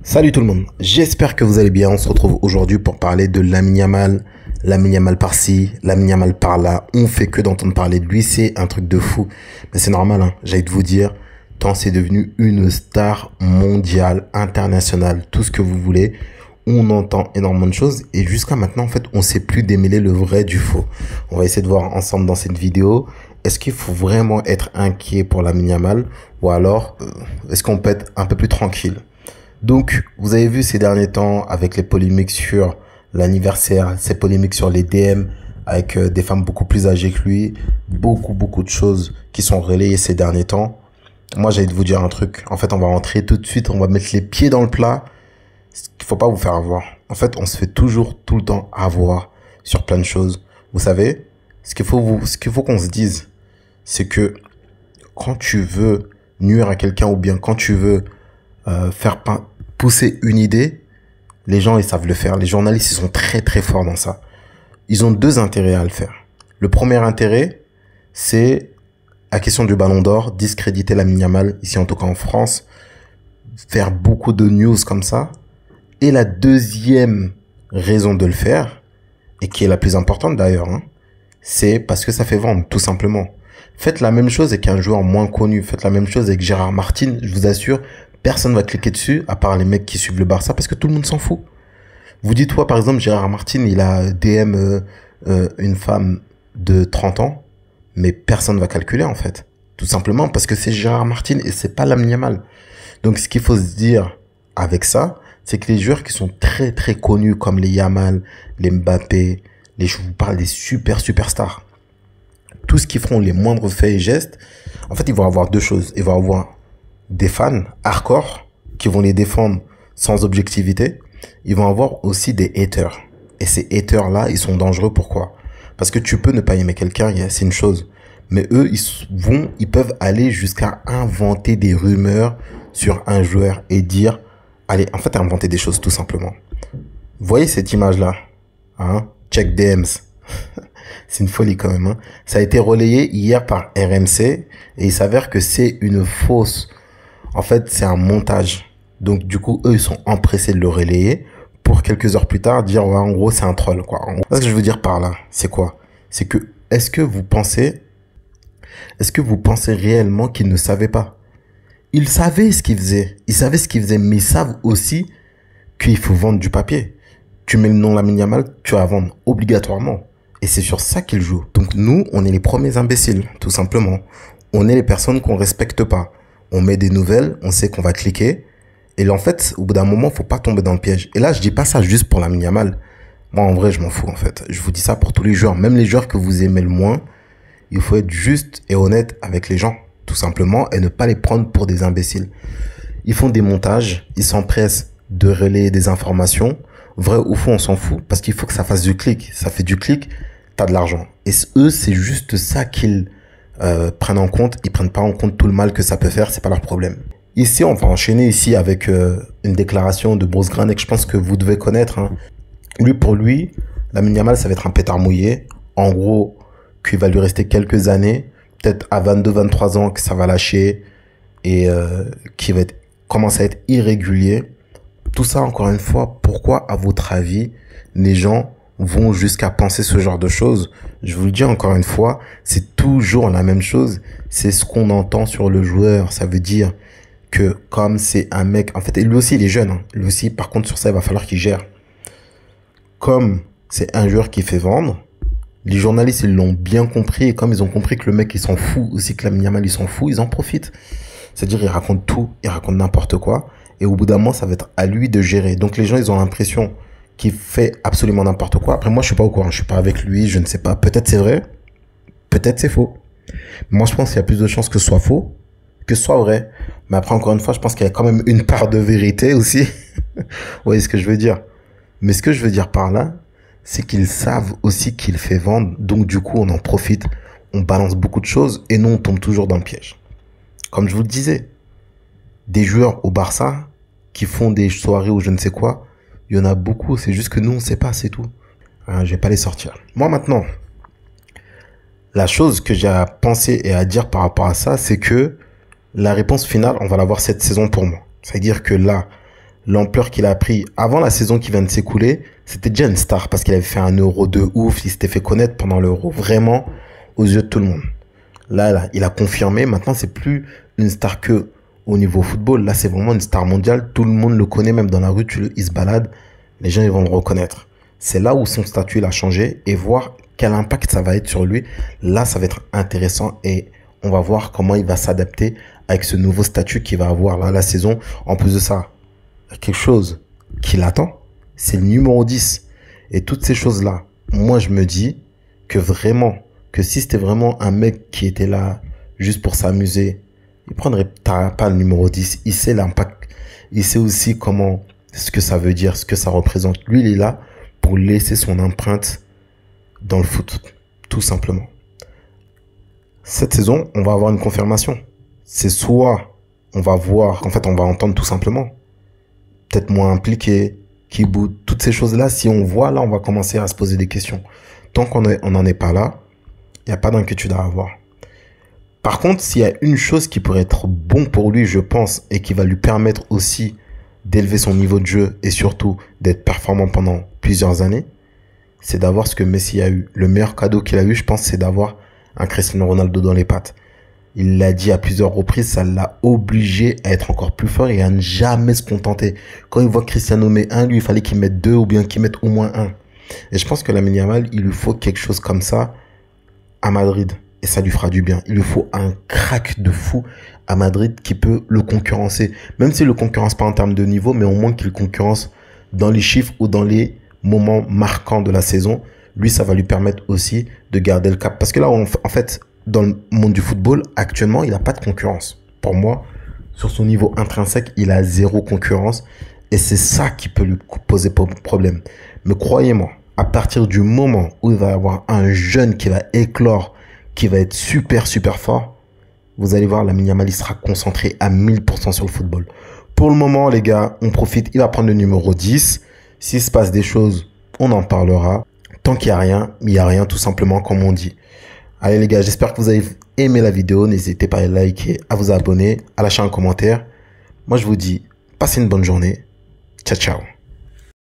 Salut tout le monde, j'espère que vous allez bien. On se retrouve aujourd'hui pour parler de Lamine Yamal par-ci, Lamine Yamal par-là. On fait que d'entendre parler de lui, c'est un truc de fou. Mais c'est normal, hein. J'ai envie de vous dire, tant c'est devenu une star mondiale, internationale, tout ce que vous voulez. On entend énormément de choses et jusqu'à maintenant, en fait, on sait plus démêler le vrai du faux. On va essayer de voir ensemble dans cette vidéo. Est-ce qu'il faut vraiment être inquiet pour Lamine Yamal ou alors est-ce qu'on peut être un peu plus tranquille? Donc, vous avez vu ces derniers temps avec les polémiques sur l'anniversaire, ces polémiques sur les DM avec des femmes beaucoup plus âgées que lui, beaucoup de choses qui sont relayées ces derniers temps. Moi, j'ai envie de vous dire un truc. En fait, on va rentrer tout de suite, on va mettre les pieds dans le plat. Il faut pas vous faire avoir. En fait, on se fait toujours, tout le temps avoir sur plein de choses. Vous savez, ce qu'il faut qu'on se dise, c'est que quand tu veux nuire à quelqu'un ou bien quand tu veux pousser une idée, les gens, ils savent le faire. Les journalistes, ils sont très forts dans ça. Ils ont deux intérêts à le faire. Le premier intérêt, c'est la question du Ballon d'Or, discréditer Lamine Yamal, ici en tout cas en France, faire beaucoup de news comme ça. Et la deuxième raison de le faire, et qui est la plus importante d'ailleurs, hein, c'est parce que ça fait vendre, tout simplement. Faites la même chose avec un joueur moins connu. Faites la même chose avec Gérard Martin. Je vous assure, personne va cliquer dessus, à part les mecs qui suivent le Barça, parce que tout le monde s'en fout. Vous dites, toi, par exemple, Gérard Martin, il a DM une femme de 30 ans, mais personne va calculer, en fait. Tout simplement parce que c'est Gérard Martin et c'est pas Lamine Yamal. Donc, ce qu'il faut se dire avec ça, c'est que les joueurs qui sont très connus, comme les Yamal, les Mbappé, je vous parle des superstars, tout ce qui feront les moindres faits et gestes, en fait, ils vont avoir deux choses. Ils vont avoir des fans hardcore qui vont les défendre sans objectivité. Ils vont avoir aussi des haters. Et ces haters-là, ils sont dangereux. Pourquoi? Parce que tu peux ne pas aimer quelqu'un, c'est une chose. Mais eux, ils peuvent aller jusqu'à inventer des rumeurs sur un joueur et dire, allez, en fait, inventer des choses tout simplement. Vous voyez cette image-là, hein? Check DMs. C'est une folie quand même, hein. Ça a été relayé hier par RMC et il s'avère que c'est une fausse. En fait, c'est un montage. Donc, du coup, eux, ils sont empressés de le relayer pour quelques heures plus tard dire, ouais, en gros, c'est un troll, quoi. En gros, ce que je veux dire par là, c'est quoi? C'est que, est-ce que vous pensez réellement qu'ils ne savaient pas? Ils savaient ce qu'ils faisaient. Ils savaient ce qu'ils faisaient, mais ils savent aussi qu'il faut vendre du papier. Tu mets le nom Lamine Yamal, tu vas vendre obligatoirement. Et c'est sur ça qu'ils jouent. Donc nous, on est les premiers imbéciles, tout simplement. On est les personnes qu'on respecte pas. On met des nouvelles, on sait qu'on va cliquer. Et là, en fait, au bout d'un moment, faut pas tomber dans le piège. Et là, je dis pas ça juste pour Lamine Yamal. Moi, en vrai, je m'en fous, en fait. Je vous dis ça pour tous les joueurs. Même les joueurs que vous aimez le moins, il faut être juste et honnête avec les gens, tout simplement, et ne pas les prendre pour des imbéciles. Ils font des montages, ils s'empressent de relayer des informations. Vrai ou faux, on s'en fout, parce qu'il faut que ça fasse du clic. Ça fait du clic, t'as de l'argent. Et eux, c'est juste ça qu'ils prennent en compte. Ils prennent pas en compte tout le mal que ça peut faire, c'est pas leur problème. Ici, on va enchaîner ici avec une déclaration de Bruce Grane que je pense que vous devez connaître, hein. Pour lui, Lamine Yamal, ça va être un pétard mouillé. En gros, qu'il va lui rester quelques années, peut-être à 22-23 ans que ça va lâcher et qui va commencer à être irrégulier. Tout ça, encore une fois, pourquoi, à votre avis, les gens vont jusqu'à penser ce genre de choses? Je vous le dis encore une fois, c'est toujours la même chose. C'est ce qu'on entend sur le joueur. Ça veut dire que comme c'est un mec... En fait, lui aussi, il est jeune, hein. Lui aussi, par contre, sur ça, il va falloir qu'il gère. Comme c'est un joueur qui fait vendre, les journalistes, ils l'ont bien compris. Et comme ils ont compris que le mec, il s'en fout aussi, que Lamine Yamal, il s'en fout, ils en profitent. C'est-à-dire, il raconte tout, il raconte n'importe quoi. Et au bout d'un moment, ça va être à lui de gérer. Donc les gens, ils ont l'impression qu'il fait absolument n'importe quoi. Après, moi, je suis pas au courant. Je suis pas avec lui. Je ne sais pas. Peut-être c'est vrai. Peut-être c'est faux. Moi, je pense qu'il y a plus de chances que ce soit faux que ce soit vrai. Mais après, encore une fois, je pense qu'il y a quand même une part de vérité aussi. Vous voyez ce que je veux dire? Mais ce que je veux dire par là, c'est qu'ils savent aussi qu'il fait vendre. Donc, du coup, on en profite. On balance beaucoup de choses et nous, on tombe toujours dans le piège. Comme je vous le disais, des joueurs au Barça qui font des soirées ou je ne sais quoi, il y en a beaucoup, c'est juste que nous, on sait pas, c'est tout. Hein, je vais pas les sortir. Moi, maintenant, la chose que j'ai à penser et à dire par rapport à ça, c'est que la réponse finale, on va l'avoir cette saison pour moi. C'est-à-dire que là, l'ampleur qu'il a pris avant la saison qui vient de s'écouler, c'était déjà une star parce qu'il avait fait un Euro de ouf, il s'était fait connaître pendant l'Euro, vraiment aux yeux de tout le monde. Là, il a confirmé, maintenant c'est plus une star que au niveau football, là c'est vraiment une star mondiale, tout le monde le connaît, même dans la rue, il se balade, les gens ils vont le reconnaître. C'est là où son statut il a changé et voir quel impact ça va être sur lui, là ça va être intéressant et on va voir comment il va s'adapter avec ce nouveau statut qu'il va avoir là la saison. En plus de ça, quelque chose qui l'attend, c'est le numéro 10. Et toutes ces choses-là, moi je me dis que vraiment, que si c'était vraiment un mec qui était là juste pour s'amuser, il prendrait pas le numéro 10. Il sait l'impact, il sait aussi comment, ce que ça veut dire, ce que ça représente. Lui, il est là pour laisser son empreinte dans le foot, tout simplement. Cette saison, on va avoir une confirmation. C'est soit on va voir, en fait, on va entendre tout simplement, peut-être moins impliqué, qui boude, toutes ces choses-là. Si on voit, là, on va commencer à se poser des questions. Tant qu'on n'en est pas là, il n'y a pas d'inquiétude à avoir. Par contre, s'il y a une chose qui pourrait être bon pour lui, je pense, et qui va lui permettre aussi d'élever son niveau de jeu et surtout d'être performant pendant plusieurs années, c'est d'avoir ce que Messi a eu. Le meilleur cadeau qu'il a eu, je pense, c'est d'avoir un Cristiano Ronaldo dans les pattes. Il l'a dit à plusieurs reprises, ça l'a obligé à être encore plus fort et à ne jamais se contenter. Quand il voit Cristiano met 1, lui, il fallait qu'il mette 2 ou bien qu'il mette au moins 1. Et je pense que Lamine Yamal, il lui faut quelque chose comme ça à Madrid. Et ça lui fera du bien. Il lui faut un crack de fou à Madrid qui peut le concurrencer. Même s'il ne le concurrence pas en termes de niveau, mais au moins qu'il concurrence dans les chiffres ou dans les moments marquants de la saison. Lui, ça va lui permettre aussi de garder le cap. Parce que là, en fait, dans le monde du football, actuellement, il n'a pas de concurrence. Pour moi, sur son niveau intrinsèque, il a zéro concurrence. Et c'est ça qui peut lui poser problème. Mais croyez-moi, à partir du moment où il va y avoir un jeune qui va éclore, qui va être super, super fort, vous allez voir, Lamine Yamal, il sera concentré à 1000% sur le football. Pour le moment, les gars, on profite. Il va prendre le numéro 10. S'il se passe des choses, on en parlera. Tant qu'il n'y a rien, il n'y a rien, tout simplement, comme on dit. Allez, les gars, j'espère que vous avez aimé la vidéo. N'hésitez pas à liker, à vous abonner, à lâcher un commentaire. Moi, je vous dis, passez une bonne journée. Ciao, ciao.